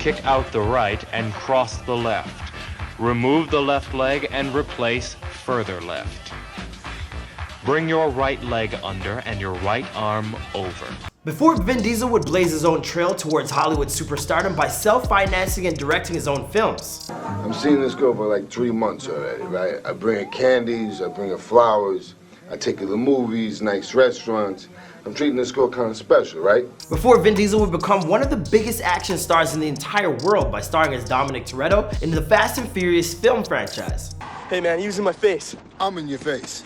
kick out the right and cross the left. Remove the left leg and replace further left. Bring your right leg under and your right arm over. Before Vin Diesel would blaze his own trail towards Hollywood superstardom by self-financing and directing his own films. I'm seeing this girl for like 3 months already, right? I bring her candies, I bring her flowers, I take her to movies, nice restaurants. I'm treating this girl kind of special, right? Before Vin Diesel would become one of the biggest action stars in the entire world by starring as Dominic Toretto in the Fast and Furious film franchise. Hey man, he was in my face. I'm in your face.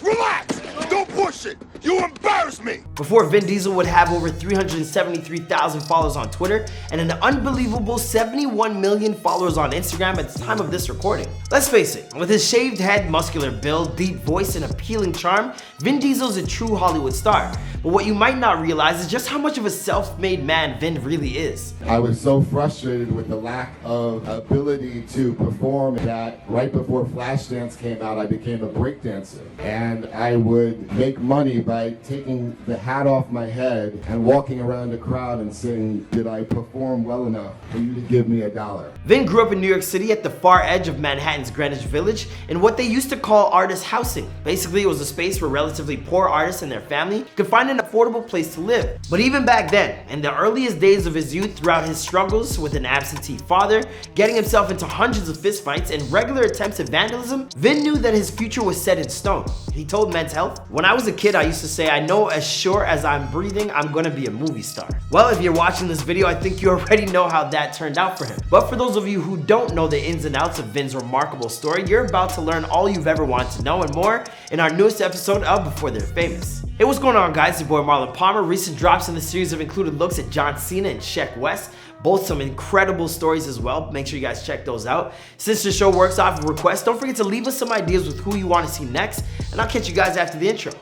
Relax! Don't push it! You embarrass me! Before Vin Diesel would have over 373,000 followers on Twitter and an unbelievable 71 million followers on Instagram at the time of this recording. Let's face it, with his shaved head, muscular build, deep voice, and appealing charm, Vin Diesel's a true Hollywood star. But what you might not realize is just how much of a self-made man Vin really is. I was so frustrated with the lack of ability to perform that right before Flashdance came out, I became a breakdancer. And I would make money by taking the hat off my head and walking around a crowd and saying, did I perform well enough for you to give me $1? Vin grew up in New York City at the far edge of Manhattan's Greenwich Village in what they used to call artist housing. Basically, it was a space where relatively poor artists and their family could find an affordable place to live. But even back then, in the earliest days of his youth, throughout his struggles with an absentee father, getting himself into hundreds of fistfights and regular attempts at vandalism, Vin knew that his future was set in stone. He told Men's Health, "When I was a kid, I used to say, I know as sure as I'm breathing, I'm gonna be a movie star." Well, if you're watching this video, I think you already know how that turned out for him. But for those of you who don't know the ins and outs of Vin's remarkable story, you're about to learn all you've ever wanted to know and more in our newest episode of Before They're Famous. Hey, what's going on, guys? It's your boy Marlon Palmer. Recent drops in the series have included looks at John Cena and Sheck West, both some incredible stories as well. Make sure you guys check those out. Since the show works off of requests, don't forget to leave us some ideas with who you want to see next, and I'll catch you guys after the intro.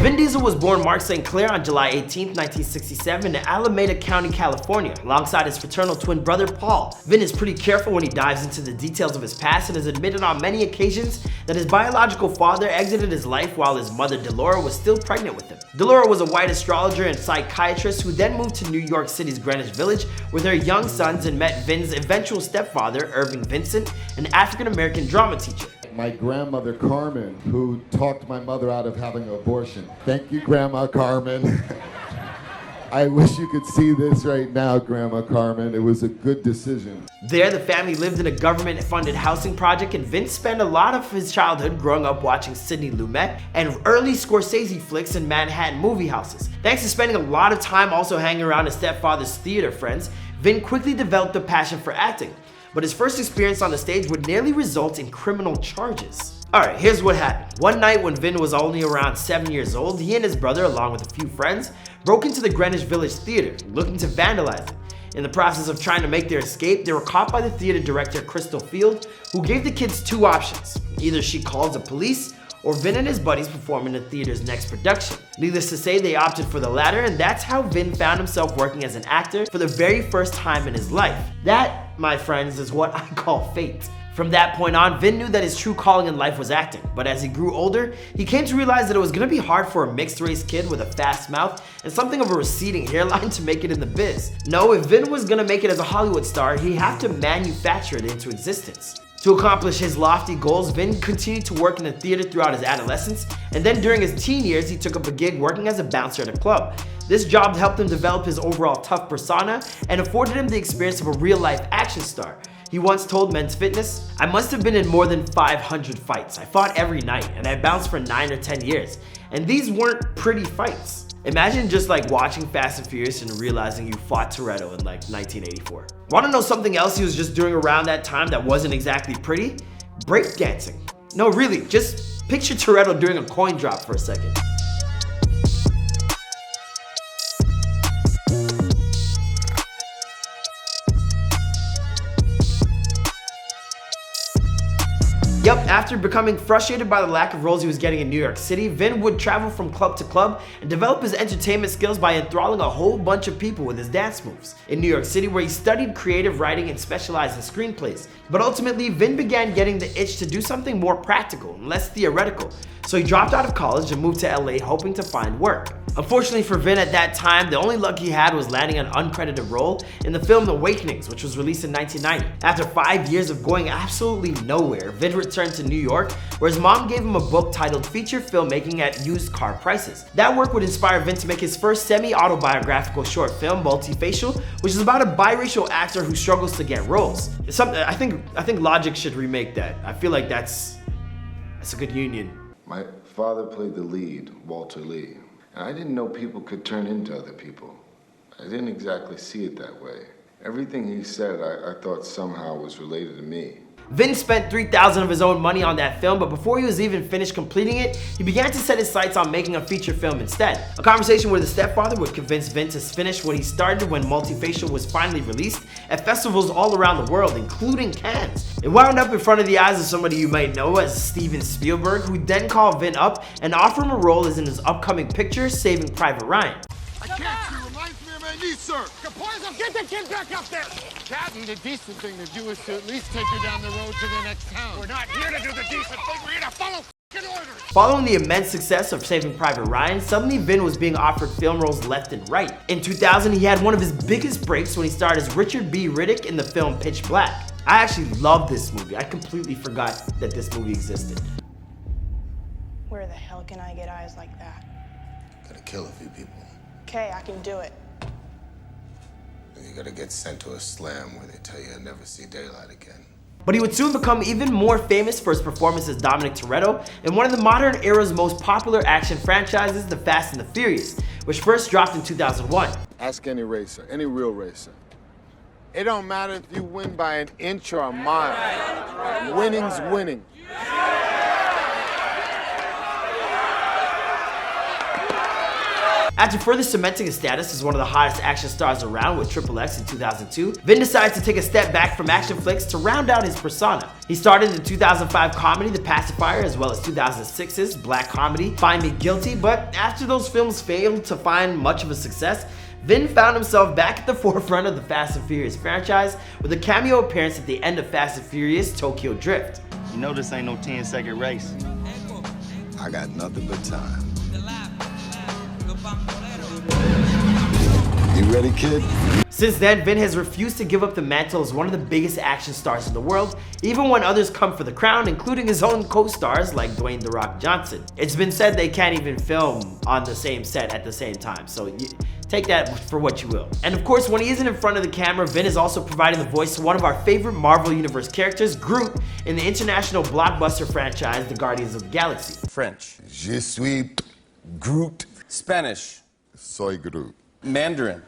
Vin Diesel was born Mark St. Clair on July 18, 1967 in Alameda County, California, alongside his fraternal twin brother Paul. Vin is pretty careful when he dives into the details of his past and has admitted on many occasions that his biological father exited his life while his mother Delora was still pregnant with him. Delora was a white astrologer and psychiatrist who then moved to New York City's Greenwich Village with her young sons and met Vin's eventual stepfather, Irving Vincent, an African-American drama teacher. My grandmother Carmen, who talked my mother out of having an abortion. Thank you, Grandma Carmen. I wish you could see this right now, Grandma Carmen. It was a good decision. There, the family lived in a government-funded housing project, and Vince spent a lot of his childhood growing up watching Sidney Lumet and early Scorsese flicks in Manhattan movie houses. Thanks to spending a lot of time also hanging around his stepfather's theater friends, Vin quickly developed a passion for acting. But his first experience on the stage would nearly result in criminal charges. Alright, here's what happened. One night when Vin was only around 7 years old, he and his brother, along with a few friends, broke into the Greenwich Village Theater, looking to vandalize it. In the process of trying to make their escape, they were caught by the theater director Crystal Field, who gave the kids two options. Either she calls the police, or Vin and his buddies perform in the theater's next production. Needless to say, they opted for the latter, and that's how Vin found himself working as an actor for the very first time in his life. That, my friends, is what I call fate. From that point on, Vin knew that his true calling in life was acting, but as he grew older, he came to realize that it was gonna be hard for a mixed-race kid with a fast mouth and something of a receding hairline to make it in the biz. No, if Vin was gonna make it as a Hollywood star, he'd have to manufacture it into existence. To accomplish his lofty goals, Vin continued to work in the theater throughout his adolescence, and then during his teen years, he took up a gig working as a bouncer at a club. This job helped him develop his overall tough persona and afforded him the experience of a real-life action star. He once told Men's Fitness, "I must have been in more than 500 fights. I fought every night, and I bounced for 9 or 10 years. And these weren't pretty fights." Imagine just like watching Fast and Furious and realizing you fought Toretto in like 1984. Wanna know something else he was just doing around that time that wasn't exactly pretty? Breakdancing. No, really, just picture Toretto doing a coin drop for a second. Yup, after After becoming frustrated by the lack of roles he was getting in New York City, Vin would travel from club to club and develop his entertainment skills by enthralling a whole bunch of people with his dance moves. In New York City, where he studied creative writing and specialized in screenplays. But ultimately, Vin began getting the itch to do something more practical and less theoretical, so he dropped out of college and moved to LA hoping to find work. Unfortunately for Vin at that time, the only luck he had was landing an uncredited role in the film The Awakenings, which was released in 1990. After 5 years of going absolutely nowhere, Vin returned to New York, where his mom gave him a book titled Feature Filmmaking at Used Car Prices. That work would inspire Vin to make his first semi-autobiographical short film, Multifacial, which is about a biracial actor who struggles to get roles. It's something I think Logic should remake that. I feel like that's a good union. My father played the lead, Walter Lee, and I didn't know people could turn into other people. I didn't exactly see it that way. Everything he said, I thought somehow was related to me. Vin spent $3,000 of his own money on that film, but before he was even finished completing it, he began to set his sights on making a feature film instead. A conversation with his stepfather would convince Vin to finish what he started when Multifacial was finally released at festivals all around the world, including Cannes. It wound up in front of the eyes of somebody you might know as Steven Spielberg, who then called Vin up and offered him a role as in his upcoming picture, Saving Private Ryan. I can't see. Reminds me of my niece, sir. Kapoizo, get the kid back up there! Captain, the decent thing to do is to at least take her down the road to the next town. We're not here to do the decent thing, we're here to follow orders! Following the immense success of Saving Private Ryan, suddenly Vin was being offered film roles left and right. In 2000, he had one of his biggest breaks when he starred as Richard B. Riddick in the film Pitch Black. I actually love this movie. I completely forgot that this movie existed. Where the hell can I get eyes like that? Gotta kill a few people. Okay, I can do it. You gotta get sent to a slam where they tell you you'll never see daylight again. But he would soon become even more famous for his performance as Dominic Toretto in one of the modern era's most popular action franchises, The Fast and the Furious, which first dropped in 2001. Ask any racer, any real racer. It don't matter if you win by an inch or a mile. Winning's winning. After further cementing his status as one of the hottest action stars around with Triple X in 2002, Vin decides to take a step back from action flicks to round out his persona. He started the 2005 comedy The Pacifier, as well as 2006's black comedy Find Me Guilty, but after those films failed to find much of a success, Vin found himself back at the forefront of the Fast and Furious franchise with a cameo appearance at the end of Fast and Furious Tokyo Drift. You know this ain't no 10-second race. I got nothing but time. You ready, kid? Since then, Vin has refused to give up the mantle as one of the biggest action stars in the world, even when others come for the crown, including his own co-stars like Dwayne "The Rock" Johnson. It's been said they can't even film on the same set at the same time, so take that for what you will. And of course, when he isn't in front of the camera, Vin is also providing the voice to one of our favorite Marvel Universe characters, Groot, in the international blockbuster franchise, The Guardians of the Galaxy. French. Je suis Groot. Spanish. Soy Groot. Mandarin.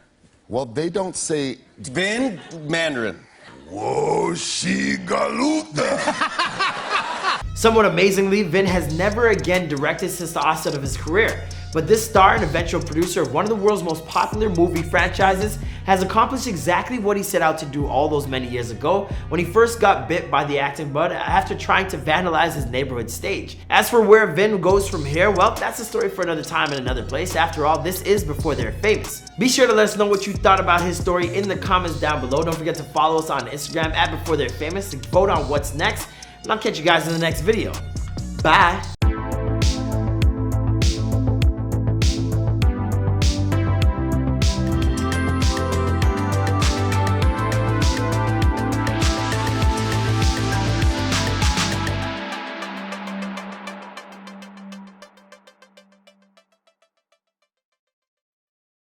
Well, they don't say Vin Mandarin. Whoa, she galuta. Somewhat amazingly, Vin has never again directed since the onset of his career. But this star and eventual producer of one of the world's most popular movie franchises has accomplished exactly what he set out to do all those many years ago when he first got bit by the acting bug after trying to vandalize his neighborhood stage. As for where Vin goes from here, well, that's a story for another time and another place. After all, this is before they're famous. Be sure to let us know what you thought about his story in the comments down below. Don't forget to follow us on Instagram @BeforeThey're Famous to vote on what's next. And I'll catch you guys in the next video. Bye.